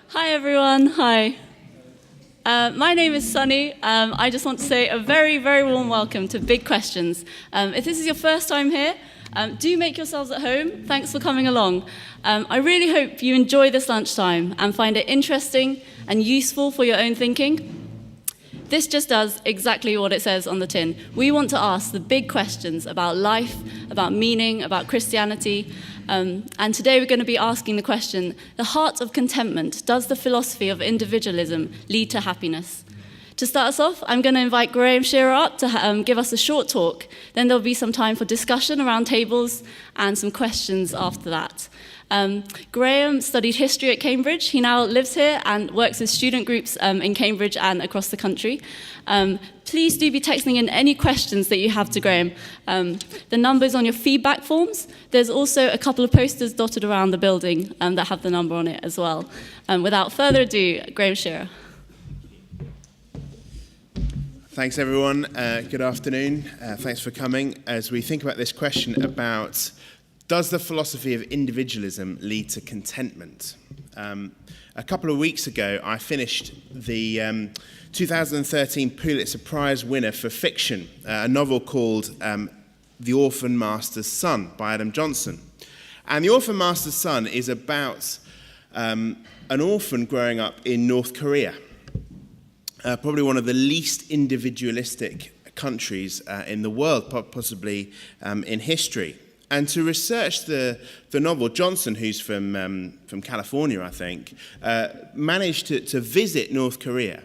Hi everyone, hi. My name is Sunny. I just want to say a very, very warm welcome to Big Questions. If this is your first time here, do make yourselves at home. Thanks for coming along. I really hope you enjoy this lunchtime and find it interesting and useful for your own thinking. This just does exactly what it says on the tin. We want to ask the big questions about life, about meaning, about Christianity. And today we're going to be asking the question, the heart of contentment, does the philosophy of individualism lead to happiness? To start us off, I'm going to invite Graham Shearer up to give us a short talk. Then there'll be some time for discussion around tables and some questions after that. Graham studied history at Cambridge. He now lives here and works with student groups in Cambridge and across the country. Please do be texting in any questions that you have to Graham. The number's on your feedback forms. There's also a couple of posters dotted around the building that have the number on it as well. Without further ado, Graham Shearer. Thanks, everyone. Good afternoon. Thanks for coming. As we think about this question about does the philosophy of individualism lead to contentment? A couple of weeks ago, I finished the 2013 Pulitzer Prize winner for fiction, a novel called The Orphan Master's Son by Adam Johnson. And The Orphan Master's Son is about an orphan growing up in North Korea, probably one of the least individualistic countries in the world, possibly in history. And to research the novel, Johnson, who's from California, I think, managed to visit North Korea.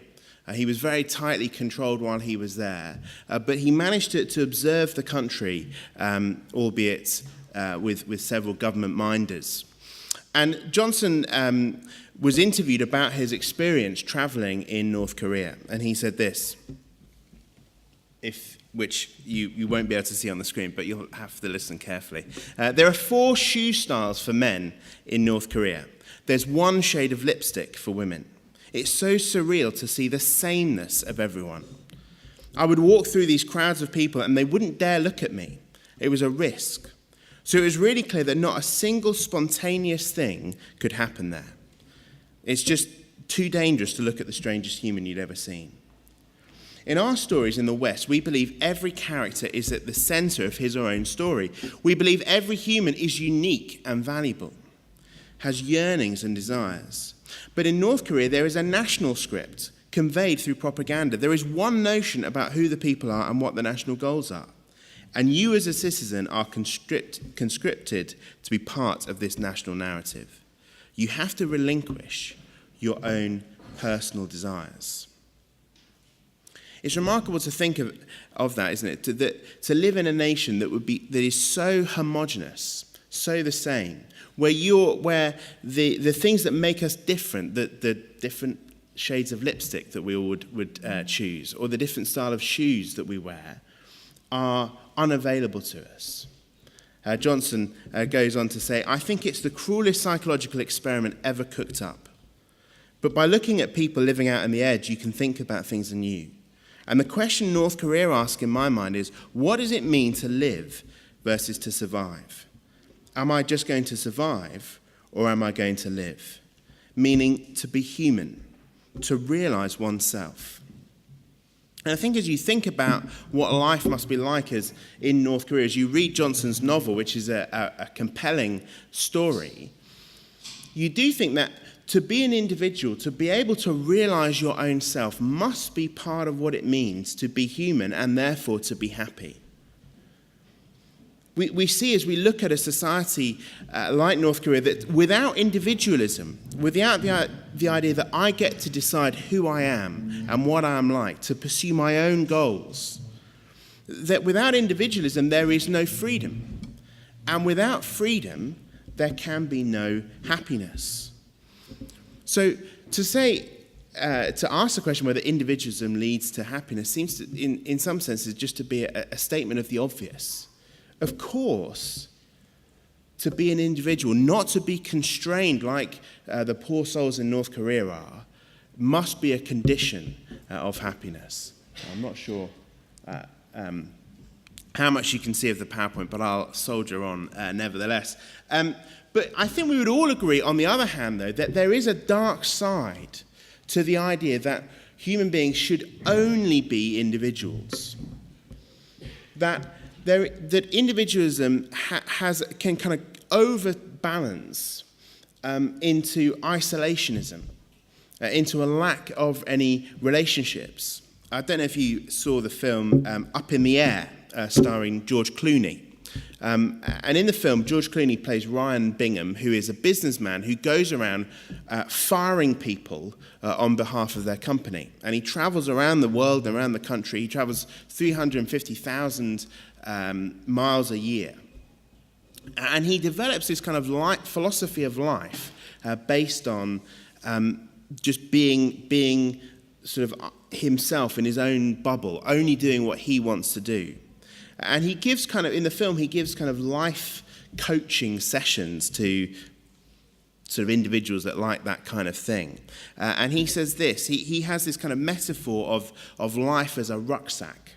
He was very tightly controlled while he was there, but he managed to observe the country, albeit with several government minders. And Johnson was interviewed about his experience traveling in North Korea, and he said this, which you won't be able to see on the screen, but you'll have to listen carefully. There are 4 shoe styles for men in North Korea. There's 1 shade of lipstick for women. It's so surreal to see the sameness of everyone. I would walk through these crowds of people and they wouldn't dare look at me. It was a risk. So it was really clear that not a single spontaneous thing could happen there. It's just too dangerous to look at the strangest human you'd ever seen. In our stories in the West, we believe every character is at the center of his or her own story. We believe every human is unique and valuable, has yearnings and desires. But in North Korea, there is a national script conveyed through propaganda. There is one notion about who the people are and what the national goals are. And you as a citizen are conscripted to be part of this national narrative. You have to relinquish your own personal desires. It's remarkable to think of that, isn't it? To live in a nation that is so homogenous, so the same, where the things that make us different, the different shades of lipstick that we all would choose, or the different style of shoes that we wear, are unavailable to us. Johnson goes on to say, I think it's the cruelest psychological experiment ever cooked up. But by looking at people living out on the edge, you can think about things anew. And the question North Korea asks in my mind is, what does it mean to live versus to survive? Am I just going to survive, or am I going to live? Meaning to be human, to realize oneself. And I think as you think about what life must be like as in North Korea, as you read Johnson's novel, which is a compelling story, you do think that to be an individual, to be able to realize your own self, must be part of what it means to be human and therefore to be happy. We see as we look at a society like North Korea that without individualism, without the idea that I get to decide who I am and what I am like, to pursue my own goals, that without individualism there is no freedom. And without freedom, there can be no happiness. So to ask the question whether individualism leads to happiness seems to, in some senses, just to be a statement of the obvious. Of course, to be an individual, not to be constrained like the poor souls in North Korea are, must be a condition of happiness. I'm not sure how much you can see of the PowerPoint, but I'll soldier on nevertheless. But I think we would all agree, on the other hand, though, that there is a dark side to the idea that human beings should only be individuals. That individualism can kind of overbalance into isolationism, into a lack of any relationships. I don't know if you saw the film Up in the Air, starring George Clooney. And in the film, George Clooney plays Ryan Bingham, who is a businessman who goes around firing people on behalf of their company. And he travels around the world and around the country. He travels 350,000 miles a year. And he develops this kind of philosophy of life based on just being sort of himself in his own bubble, only doing what he wants to do. And he gives in the film, he gives kind of life coaching sessions to sort of individuals that like that kind of thing. And he says this, he has this kind of metaphor of life as a rucksack,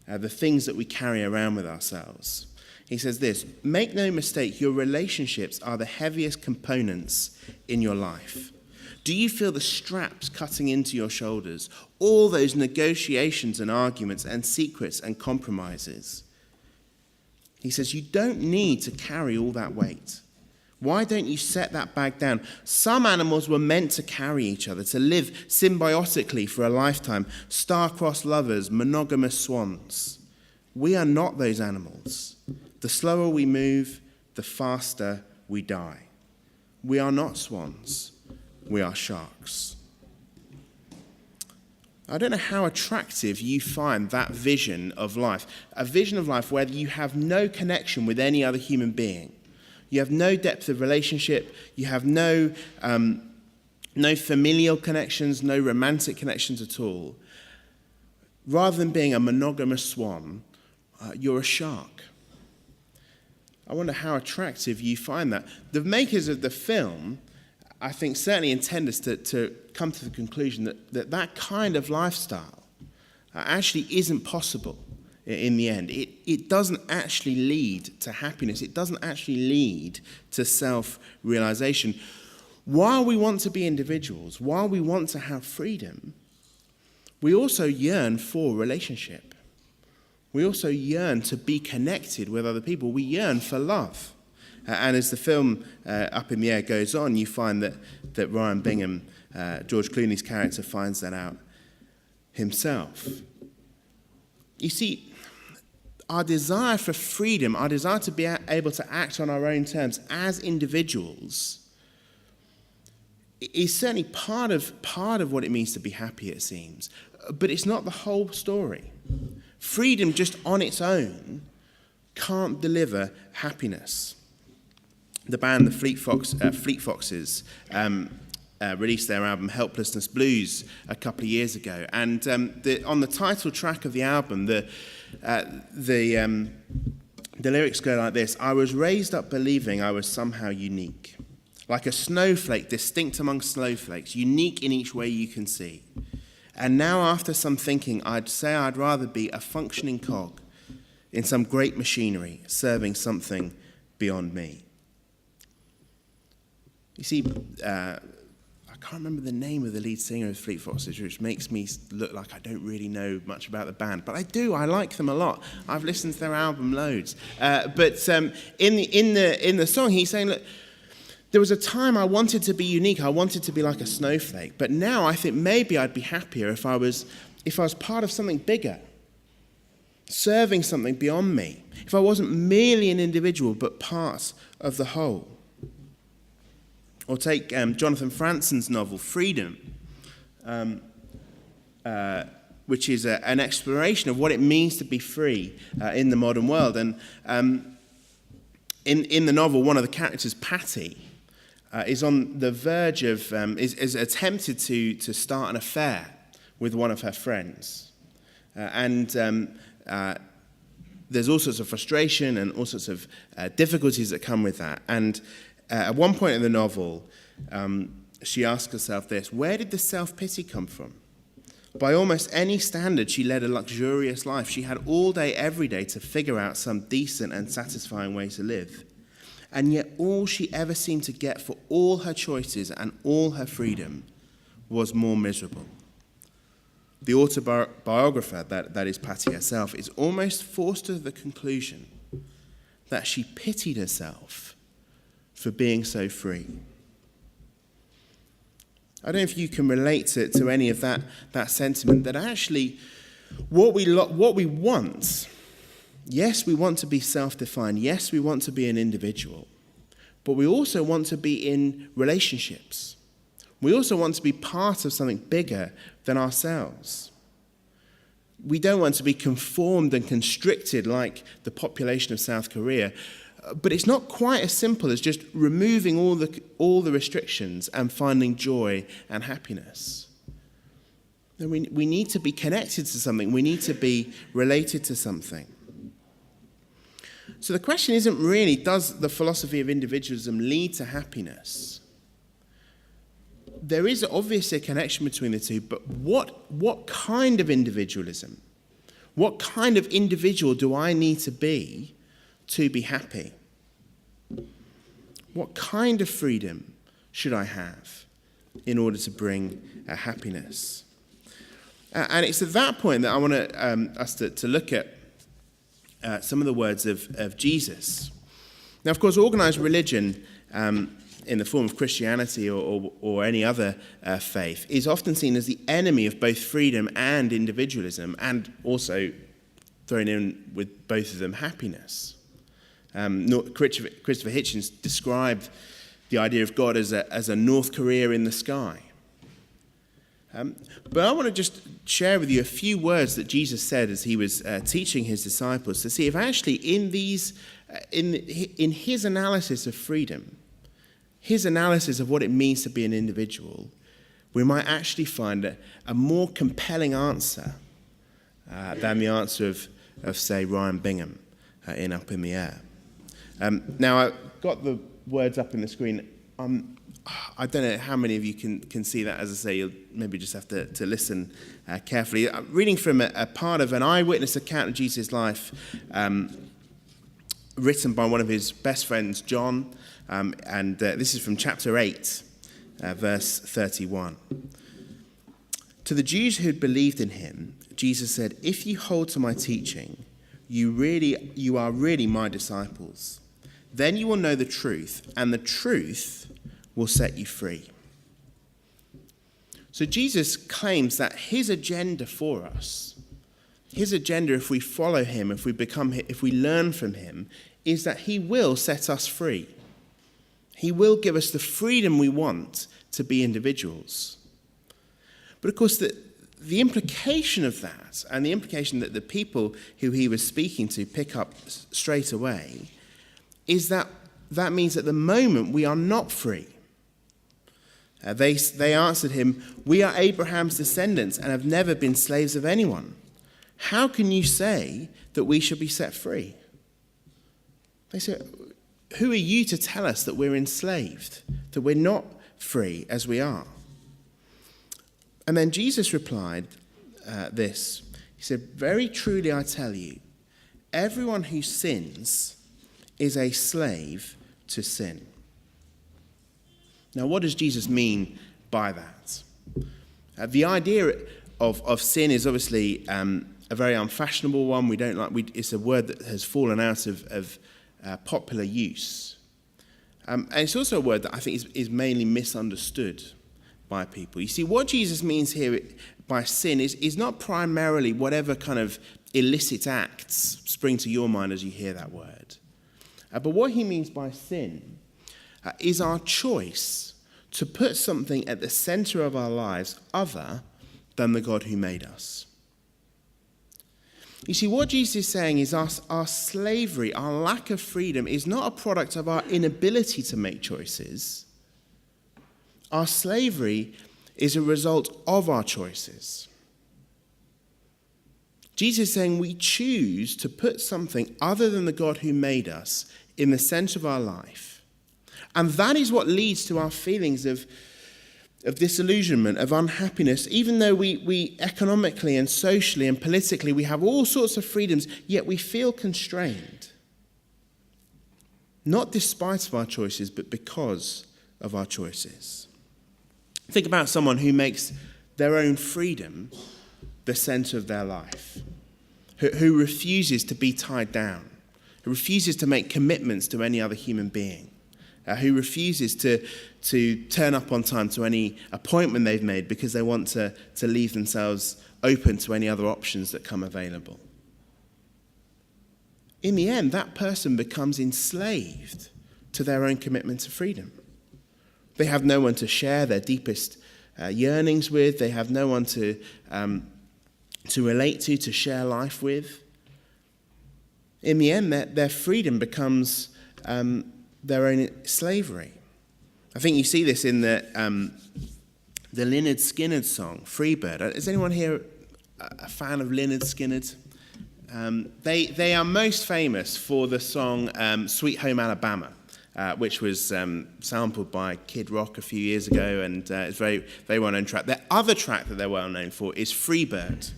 the things that we carry around with ourselves. He says this: make no mistake, your relationships are the heaviest components in your life. Do you feel the straps cutting into your shoulders? All those negotiations and arguments and secrets and compromises. He says, you don't need to carry all that weight. Why don't you set that bag down? Some animals were meant to carry each other, to live symbiotically for a lifetime. Star-crossed lovers, monogamous swans. We are not those animals. The slower we move, the faster we die. We are not swans. We are sharks. I don't know how attractive you find that vision of life. A vision of life where you have no connection with any other human being. You have no depth of relationship. You have no familial connections, no romantic connections at all. Rather than being a monogamous swan, you're a shark. I wonder how attractive you find that. The makers of the film, I think, certainly intend us to come to the conclusion that kind of lifestyle actually isn't possible in the end. It doesn't actually lead to happiness. It doesn't actually lead to self-realization. While we want to be individuals, while we want to have freedom, we also yearn for relationship. We also yearn to be connected with other people. We yearn for love. And as the film Up in the Air goes on, you find that Ryan Bingham, George Clooney's character, finds that out himself. You see, our desire for freedom, our desire to be able to act on our own terms as individuals, is certainly part of what it means to be happy, it seems. But it's not the whole story. Freedom just on its own can't deliver happiness. The band, the Fleet Foxes, released their album Helplessness Blues a couple of years ago. And on the title track of the album, the lyrics go like this: I was raised up believing I was somehow unique. Like a snowflake, distinct among snowflakes, unique in each way you can see. And now, after some thinking, I'd say I'd rather be a functioning cog in some great machinery, serving something beyond me. You see, I can't remember the name of the lead singer of Fleet Foxes, which makes me look like I don't really know much about the band. But I do. I like them a lot. I've listened to their album loads. But in the song, he's saying, look, there was a time I wanted to be unique. I wanted to be like a snowflake. But now I think maybe I'd be happier if I was part of something bigger, serving something beyond me. If I wasn't merely an individual, but part of the whole. Or take Jonathan Franzen's novel, Freedom, which is an exploration of what it means to be free in the modern world. And in the novel, one of the characters, Patty, is on the verge of, is attempted to start an affair with one of her friends. And there's all sorts of frustration and all sorts of difficulties that come with that. And at one point in the novel, she asks herself this: where did the self-pity come from? By almost any standard, she led a luxurious life. She had all day, every day to figure out some decent and satisfying way to live. and yet all she ever seemed to get for all her choices and all her freedom was more miserable. The autobiographer, that is Patty herself, is almost forced to the conclusion that she pitied herself for being so free. I don't know if you can relate to any of that sentiment, that actually what we want, yes, we want to be self-defined, yes, we want to be an individual, but we also want to be in relationships. We also want to be part of something bigger than ourselves. We don't want to be conformed and constricted like the population of South Korea, but it's not quite as simple as just removing all the restrictions and finding joy and happiness. We need to be connected to something. We need to be related to something. So the question isn't really, does the philosophy of individualism lead to happiness? There is obviously a connection between the two, but what kind of individualism? What kind of individual do I need to be happy? What kind of freedom should I have in order to bring happiness? And it's at that point that I want us to look at some of the words of Jesus. Now, of course, organized religion in the form of Christianity or any other faith is often seen as the enemy of both freedom and individualism, and also thrown in with both of them happiness. Christopher Hitchens described the idea of God as a North Korea in the sky. But I want to just share with you a few words that Jesus said as he was teaching his disciples, to see if actually in his analysis of freedom, his analysis of what it means to be an individual, we might actually find a more compelling answer than the answer of say, Ryan Bingham in Up in the Air. Now, I've got the words up in the screen. I don't know how many of you can see that. As I say, you'll maybe just have to listen carefully. I'm reading from a part of an eyewitness account of Jesus' life written by one of his best friends, John, and this is from chapter 8, verse 31. To the Jews who had believed in him, Jesus said, "If you hold to my teaching, you are really my disciples. Then you will know the truth, and the truth will set you free." So Jesus claims that his agenda for us, his agenda if we follow him, if we learn from him, is that he will set us free. He will give us the freedom we want to be individuals. But of course, the implication of that, and the implication that the people who he was speaking to pick up straight away, is that means at the moment we are not free. They answered him, "We are Abraham's descendants and have never been slaves of anyone. How can you say that we should be set free?" They said, "Who are you to tell us that we're enslaved, that we're not free as we are?" And then Jesus replied this. He said, "Very truly I tell you, everyone who sins is a slave to sin." Now, what does Jesus mean by that? The idea of sin is obviously a very unfashionable one. It's a word that has fallen out of popular use. And it's also a word that I think is mainly misunderstood by people. You see, what Jesus means here by sin is not primarily whatever kind of illicit acts spring to your mind as you hear that word. But what he means by sin is our choice to put something at the center of our lives other than the God who made us. You see, what Jesus is saying is our slavery, our lack of freedom, is not a product of our inability to make choices. Our slavery is a result of our choices. Jesus is saying we choose to put something other than the God who made us in the center of our life. And that is what leads to our feelings of disillusionment, of unhappiness, even though we economically and socially and politically, we have all sorts of freedoms, yet we feel constrained. not despite of our choices, but because of our choices. Think about someone who makes their own freedom the center of their life, who refuses to be tied down, who refuses to make commitments to any other human being, who refuses to turn up on time to any appointment they've made because they want to leave themselves open to any other options that come available. In the end, that person becomes enslaved to their own commitment to freedom. They have no one to share their deepest yearnings with. They have no one to relate to share life with. In the end, their freedom becomes their own slavery. I think you see this in the Lynyrd Skynyrd song, Freebird. Is anyone here a fan of Lynyrd Skynyrd? They are most famous for the song Sweet Home Alabama, which was sampled by Kid Rock a few years ago, and it's a very, very well-known track. The other track that they're well-known for is Freebird.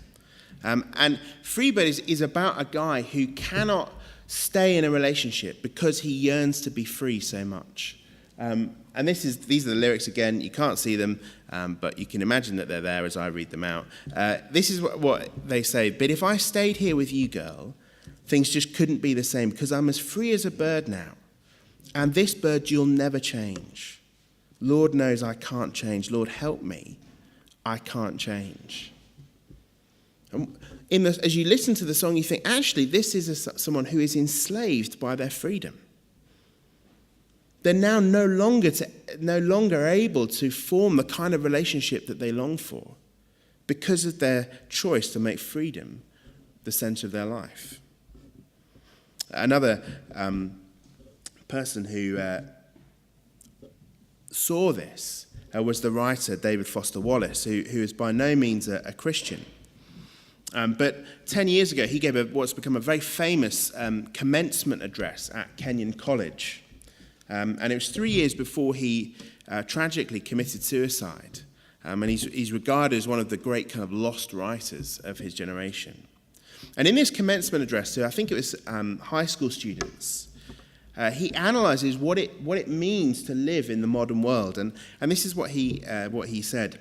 And Freebird is about a guy who cannot stay in a relationship because he yearns to be free so much. And these are the lyrics again. You can't see them, but you can imagine that they're there as I read them out. This is what they say. But if I stayed here with you, girl, things just couldn't be the same because I'm as free as a bird now. And this bird you'll never change. Lord knows I can't change. Lord, help me. I can't change. As you listen to the song, you think, actually, this is someone who is enslaved by their freedom. They're now no longer able to form the kind of relationship that they long for because of their choice to make freedom the center of their life. Another person who saw this was the writer David Foster Wallace, who is by no means a Christian. But 10 years ago, he gave what's become a very famous commencement address at Kenyon College. And it was 3 years before he tragically committed suicide. And he's regarded as one of the great kind of lost writers of his generation. And in this commencement address, so I think it was high school students, he analyzes what it means to live in the modern world. And this is what he said.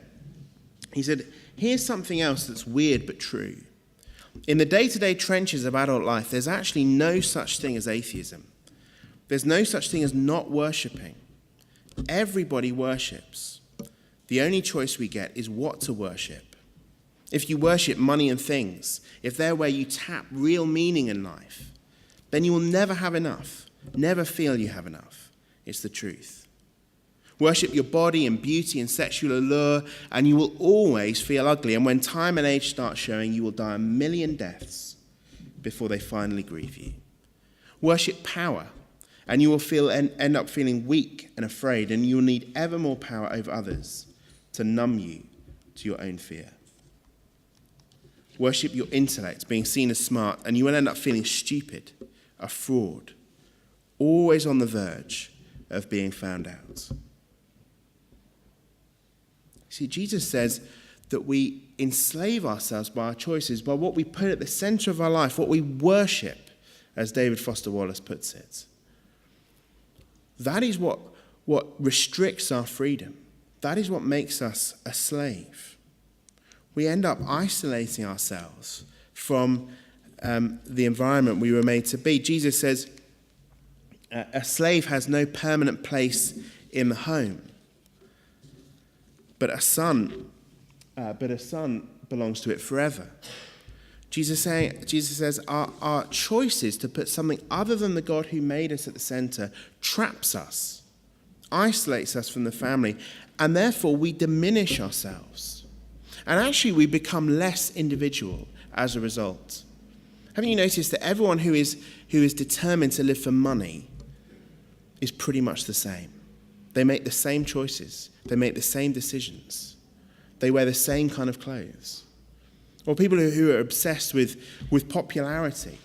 He said, here's something else that's weird but true. In the day-to-day trenches of adult life, there's actually no such thing as atheism. There's no such thing as not worshipping. Everybody worships. The only choice we get is what to worship. If you worship money and things, if they're where you tap real meaning in life, then you will never have enough, never feel you have enough. It's the truth. Worship your body and beauty and sexual allure, and you will always feel ugly. And when time and age start showing, you will die a million deaths before they finally grieve you. Worship power, and you will end up feeling weak and afraid, and you will need ever more power over others to numb you to your own fear. Worship your intellect, being seen as smart, and you will end up feeling stupid, a fraud, always on the verge of being found out. See, Jesus says that we enslave ourselves by our choices, by what we put at the center of our life, what we worship, as David Foster Wallace puts it. That is what restricts our freedom. That is what makes us a slave. We end up isolating ourselves from the environment we were made to be. Jesus says a slave has no permanent place in the home. But a son belongs to it forever. Jesus says our choices to put something other than the God who made us at the center traps us, isolates us from the family, and therefore we diminish ourselves. And actually we become less individual as a result. Haven't you noticed that everyone who is determined to live for money is pretty much the same? They make the same choices. They make the same decisions. They wear the same kind of clothes. Or people who are obsessed with popularity.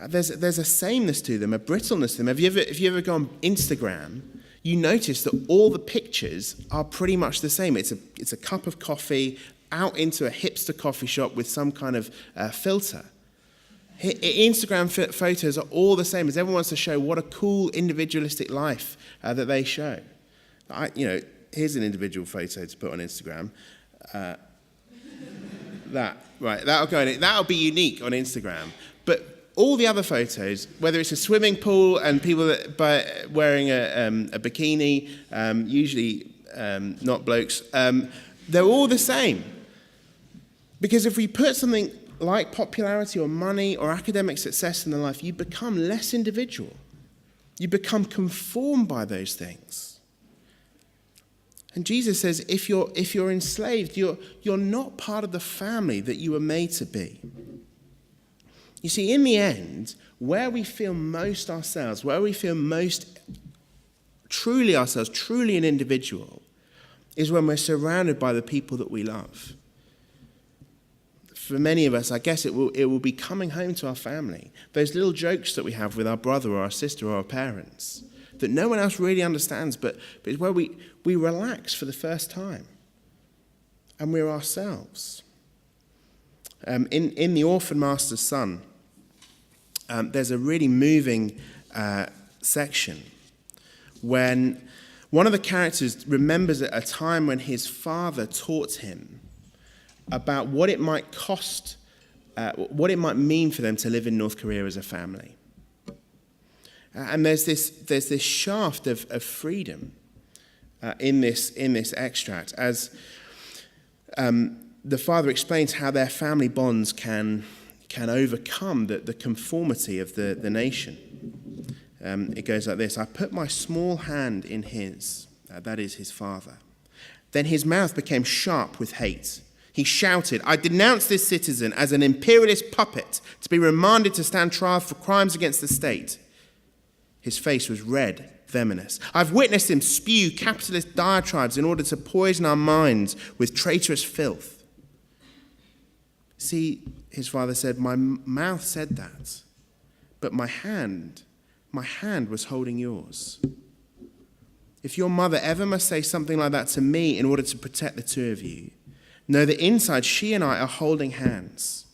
There's a sameness to them, a brittleness to them. If you ever go on Instagram, you notice that all the pictures are pretty much the same. It's a cup of coffee out into a hipster coffee shop with some kind of filter. Instagram photos are all the same, as everyone wants to show what a cool individualistic life that they show. Here's an individual photo to put on Instagram. That'll be unique on Instagram. But all the other photos, whether it's a swimming pool and people wearing a bikini, usually not blokes, they're all the same. Because if we put something like popularity or money or academic success in the life, you become less individual. You become conformed by those things. And Jesus says, if you're enslaved, you're not part of the family that you were made to be. You see, in the end, where we feel most ourselves, where we feel most truly ourselves, truly an individual, is when we're surrounded by the people that we love. For many of us, I guess it will be coming home to our family. Those little jokes that we have with our brother or our sister or our parents that no one else really understands, but it's where we relax for the first time. And we're ourselves. In The Orphan Master's Son, there's a really moving section when one of the characters remembers a time when his father taught him about what it might cost, what it might mean for them to live in North Korea as a family. And there's this shaft of freedom in this extract, as the father explains how their family bonds can overcome the conformity of the nation. It goes like this: I put my small hand in his, that is his father. Then his mouth became sharp with hate. He shouted, I denounce this citizen as an imperialist puppet to be remanded to stand trial for crimes against the state. His face was red, venomous. I've witnessed him spew capitalist diatribes in order to poison our minds with traitorous filth. See, his father said, my mouth said that, but my hand was holding yours. If your mother ever must say something like that to me in order to protect the two of you, know that inside she and I are holding hands.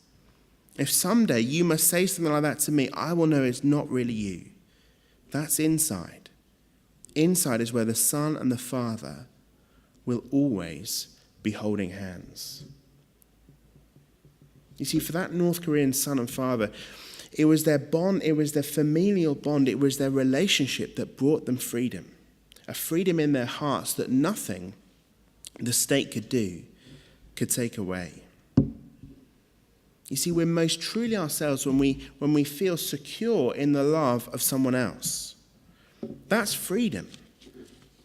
If someday you must say something like that to me, I will know it's not really you. That's inside. Inside is where the Son and the Father will always be holding hands. You see, for that North Korean son and father, it was their bond, it was their familial bond, it was their relationship that brought them freedom. A freedom in their hearts that nothing the state could do could take away. You see, we're most truly ourselves when we feel secure in the love of someone else. That's freedom.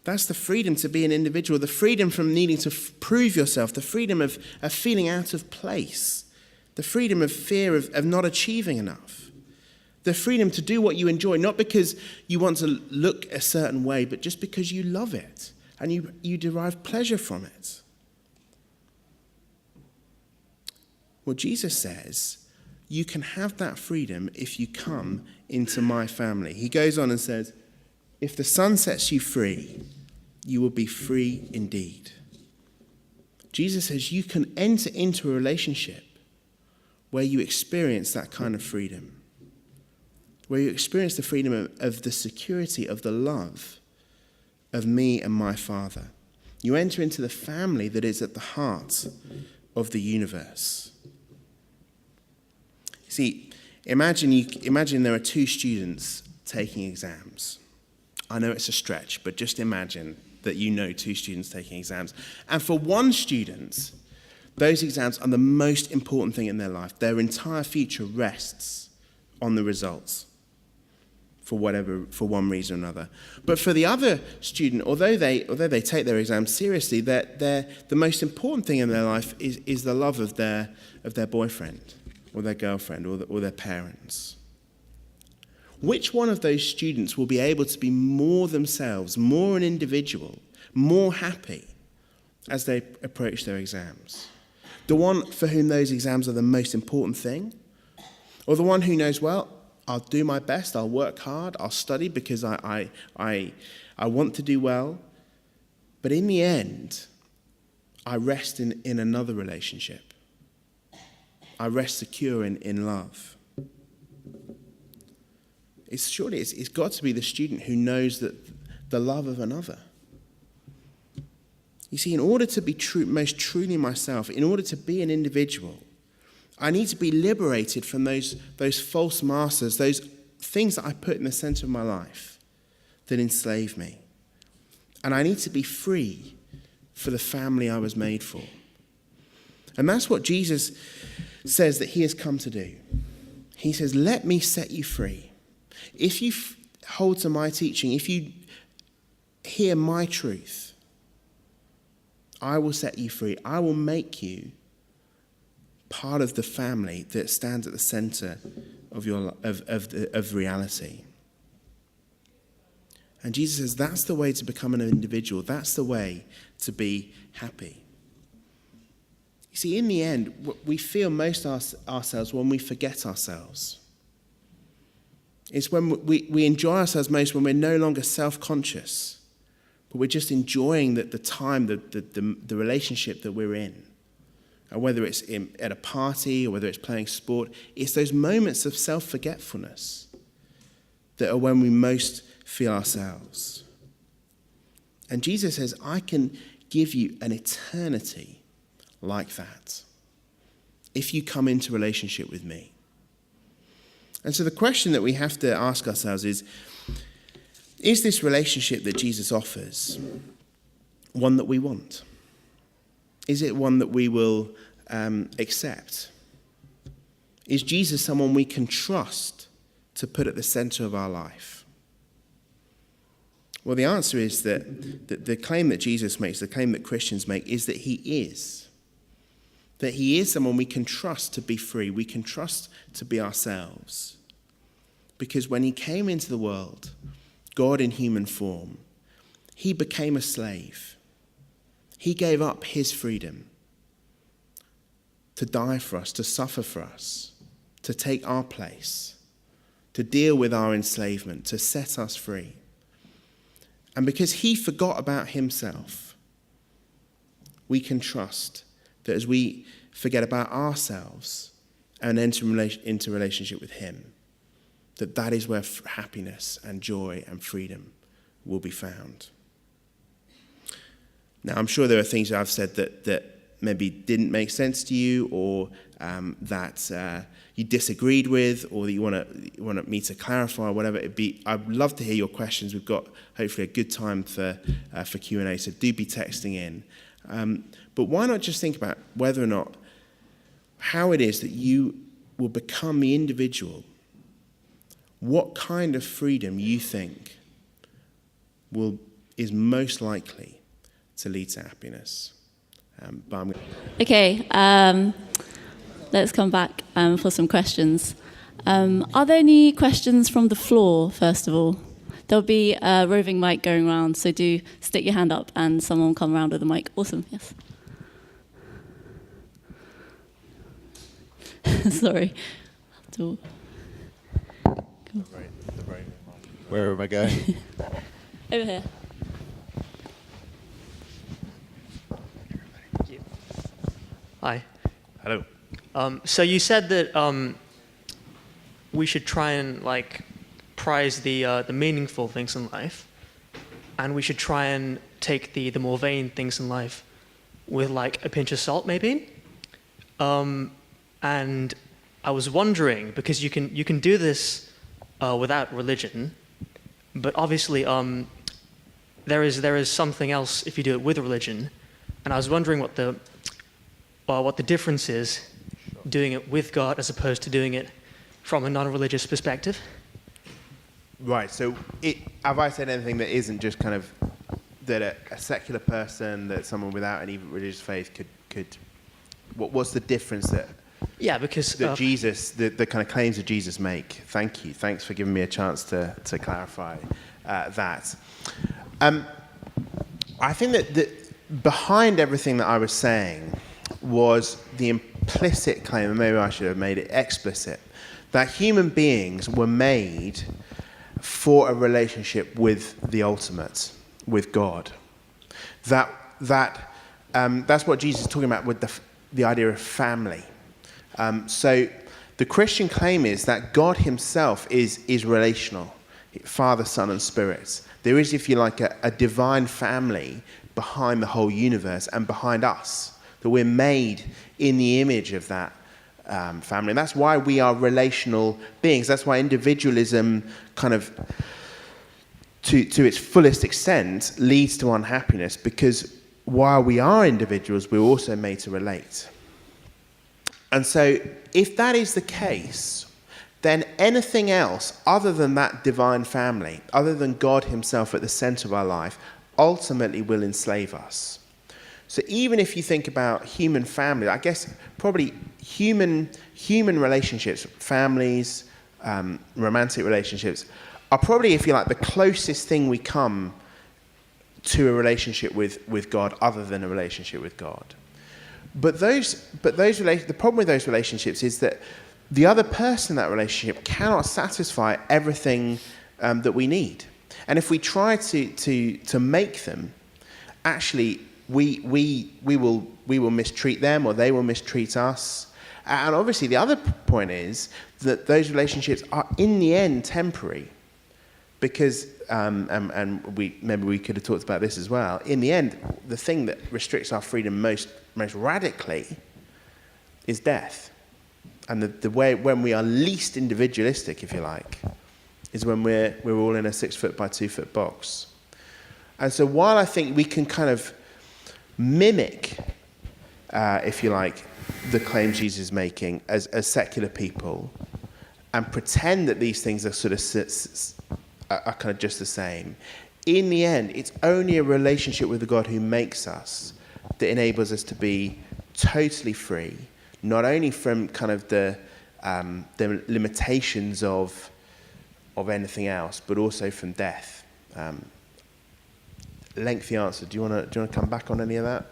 That's the freedom to be an individual, the freedom from needing to prove yourself, the freedom of feeling out of place, the freedom of fear of not achieving enough, the freedom to do what you enjoy, not because you want to look a certain way, but just because you love it and you derive pleasure from it. Well, Jesus says, you can have that freedom if you come into my family. He goes on and says, if the Son sets you free, you will be free indeed. Jesus says you can enter into a relationship where you experience that kind of freedom, where you experience the freedom of the security of the love of me and my Father. You enter into the family that is at the heart of the universe. See, imagine there are two students taking exams. I know it's a stretch, but just imagine that you know two students taking exams. And for one student, those exams are the most important thing in their life. Their entire future rests on the results for one reason or another. But for the other student, although they take their exams seriously, the most important thing in their life is the love of their boyfriend or their girlfriend or their parents. Which one of those students will be able to be more themselves, more an individual, more happy as they approach their exams? The one for whom those exams are the most important thing? Or the one who knows, well, I'll do my best, I'll work hard, I'll study because I want to do well, but in the end, I rest in another relationship. I rest secure in love. It's got to be the student who knows that the love of another. You see, in order to be most truly myself, in order to be an individual, I need to be liberated from those false masters, those things that I put in the center of my life that enslave me. And I need to be free for the family I was made for. And that's what Jesus says that he has come to do. He says, let me set you free. If you hold to my teaching, if you hear my truth, I will set you free. I will make you part of the family that stands at the center of reality. And Jesus says that's the way to become an individual. That's the way to be happy. You see, in the end, we feel most ourselves when we forget ourselves. It's when we enjoy ourselves most when we're no longer self-conscious, but we're just enjoying the time, the relationship that we're in. And whether it's at a party or whether it's playing sport, it's those moments of self-forgetfulness that are when we most feel ourselves. And Jesus says, I can give you an eternity like that if you come into relationship with me. And so the question that we have to ask ourselves is this relationship that Jesus offers one that we want? Is it one that we will accept? Is Jesus someone we can trust to put at the center of our life? Well, the answer is that the claim that Jesus makes, the claim that Christians make, is that he is. That he is someone we can trust to be free. We can trust to be ourselves. Because when he came into the world, God in human form, he became a slave. He gave up his freedom to die for us, to suffer for us, to take our place, to deal with our enslavement, to set us free. And because he forgot about himself, we can trust that as we forget about ourselves and enter into relationship with him, that is where happiness and joy and freedom will be found. Now, I'm sure there are things I've said that maybe didn't make sense to you, or that you disagreed with, or that you want me to clarify, or whatever it be. I'd love to hear your questions. We've got hopefully a good time for Q&A, so do be texting in. But why not just think about whether or not, how it is that you will become the individual, what kind of freedom you think is most likely to lead to happiness. Okay, let's come back for some questions. Are there any questions from the floor, first of all? There'll be a roving mic going around, so do stick your hand up and someone will come around with a mic. Awesome, yes. Sorry. Where am I going? Over here. Hi. Hello. So you said that we should try and prize the meaningful things in life, and we should try and take the more vain things in life with a pinch of salt, maybe. And I was wondering, because you can do this without religion, but obviously there is something else if you do it with religion, and I was wondering what the difference is doing it with God as opposed to doing it from a non-religious perspective. Right, so have I said anything that isn't just kind of that a secular person, that someone without any religious faith could what's the difference that because Jesus, the kind of claims that Jesus make? Thanks for giving me a chance to clarify that. I think that behind everything that I was saying was the implicit claim, and maybe I should have made it explicit, that human beings were made for a relationship with the ultimate, with God. That's what Jesus is talking about with the idea of family. So The Christian claim is that God himself is relational, Father, Son, and Spirit. There is, if you like, a divine family behind the whole universe and behind us, that we're made in the image of that family. And that's why we are relational beings. That's why individualism kind of, to its fullest extent, leads to unhappiness, because while we are individuals, we're also made to relate. And so if that is the case, then anything else other than that divine family, other than God himself at the center of our life, ultimately will enslave us. So even if you think about human family, I guess probably human relationships, families, romantic relationships, are probably, if you like, the closest thing we come to a relationship with God other than a relationship with God. But the problem with those relationships is that the other person in that relationship cannot satisfy everything that we need. And if we try to make them, actually we will mistreat them, or they will mistreat us. And obviously the other point is that those relationships are in the end temporary, because and we could have talked about this as well. In the end, the thing that restricts our freedom most radically is death. And the way when we are least individualistic, if you like, is when we're all in a 6-foot by 2-foot box. And so while I think we can kind of mimic, if you like, the claims Jesus is making as secular people, and pretend that these things are sort of are kind of just the same, in the end, it's only a relationship with the God who makes us that enables us to be totally free, not only from kind of the limitations of anything else, but also from death. Lengthy answer. Do you want to come back on any of that?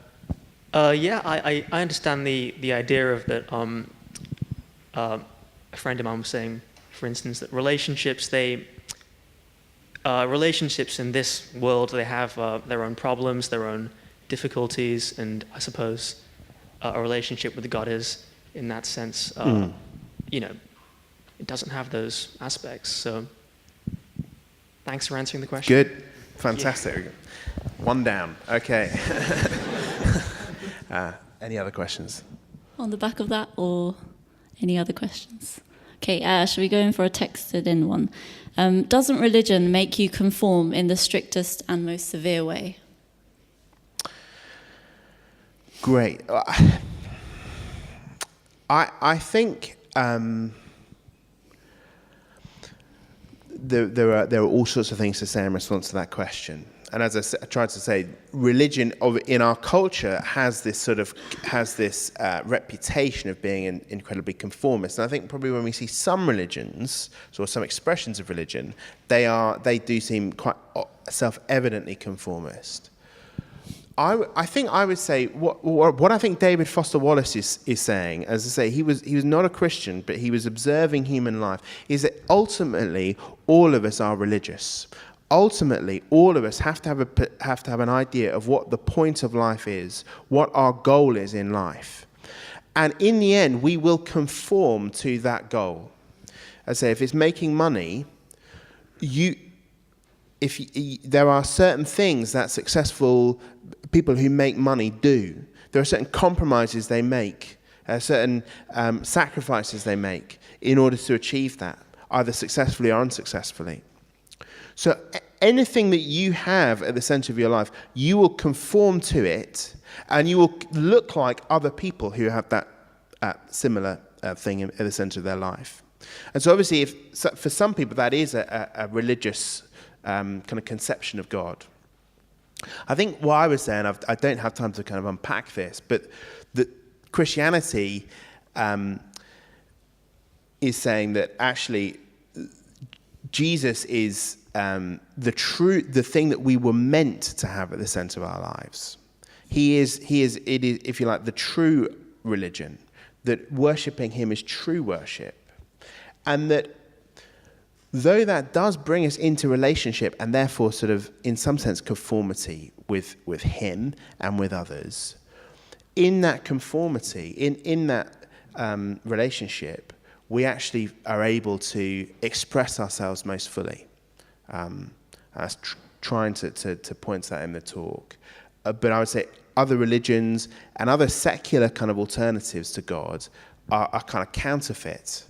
Yeah, I understand the idea of that. A friend of mine was saying, for instance, that relationships in this world, they have their own problems, their own difficulties, and I suppose a relationship with God is, in that sense, it doesn't have those aspects. So thanks for answering the question. Good. Fantastic. Yeah. One down. Okay. Any other questions? On the back of that, or any other questions? Okay, shall we go in for a texted in one? Doesn't religion make you conform in the strictest and most severe way? Great. I think there are all sorts of things to say in response to that question. And as I tried to say, religion in our culture has this reputation of being incredibly conformist. And I think probably when we see some religions, or some expressions of religion, they do seem quite self-evidently conformist. I think I would say what I think David Foster Wallace is saying, as I say, he was not a Christian, but he was observing human life, is that ultimately all of us are religious. Ultimately, all of us have to have an idea of what the point of life is, what our goal is in life. And in the end, we will conform to that goal. I say, if it's making money, there are certain things that successful people who make money do. There are certain compromises they make, certain sacrifices they make in order to achieve that, either successfully or unsuccessfully. So anything that you have at the center of your life, you will conform to it, and you will look like other people who have that similar thing at the center of their life. And so obviously, for some people, that is a religious kind of conception of God. I think what I was saying, I don't have time to kind of unpack this, but that Christianity is saying that actually Jesus is the thing that we were meant to have at the center of our lives. It is, if you like, the true religion, that worshipping him is true worship. And that though that does bring us into relationship and therefore sort of, in some sense, conformity with him and with others, in that conformity, in that relationship, we actually are able to express ourselves most fully. I was trying to point to that in the talk. But I would say other religions and other secular kind of alternatives to God are kind of counterfeit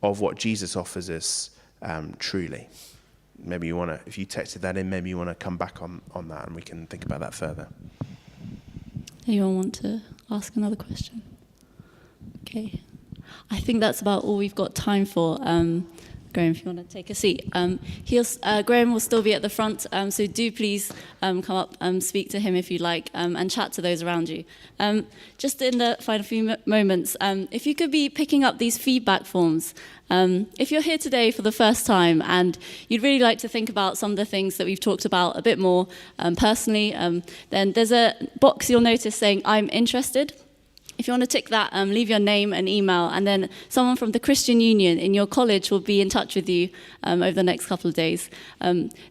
of what Jesus offers us truly. Maybe you want to, if you texted that in, maybe you want to come back on that and we can think about that further. Anyone want to ask another question? Okay. I think that's about all we've got time for. Graham, if you want to take a seat. Graham will still be at the front, so do please come up and speak to him if you'd like, and chat to those around you. Just in the final few moments, if you could be picking up these feedback forms. If you're here today for the first time and you'd really like to think about some of the things that we've talked about a bit more personally, then there's a box you'll notice saying, I'm interested. If you want to tick that, leave your name and email, and then someone from the Christian Union in your college will be in touch with you over the next couple of days.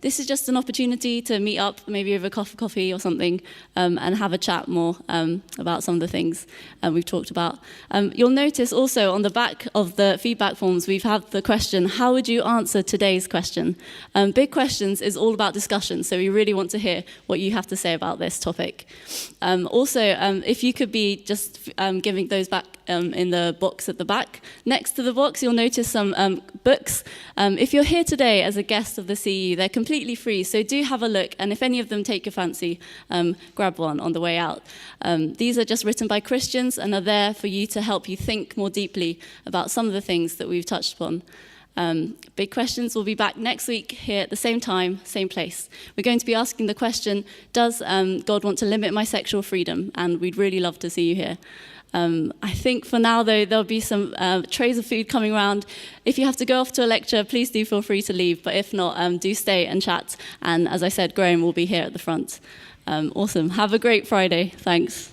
This is just an opportunity to meet up, maybe over coffee or something, and have a chat more about some of the things we've talked about. You'll notice also on the back of the feedback forms, we've had the question, how would you answer today's question? Big Questions is all about discussion, so we really want to hear what you have to say about this topic. Also, if you could be just giving those back in the box at the back. Next to the box, you'll notice some books. If you're here today as a guest of the CU, they're completely free, so do have a look, and if any of them take your fancy, grab one on the way out. These are just written by Christians and are there for you to help you think more deeply about some of the things that we've touched upon. Big Questions will be back next week here at the same time, same place. We're going to be asking the question, does God want to limit my sexual freedom? And we'd really love to see you here. I think for now, though, there'll be some trays of food coming around. If you have to go off to a lecture, please do feel free to leave. But if not, do stay and chat. And as I said, Graham will be here at the front. Awesome. Have a great Friday. Thanks.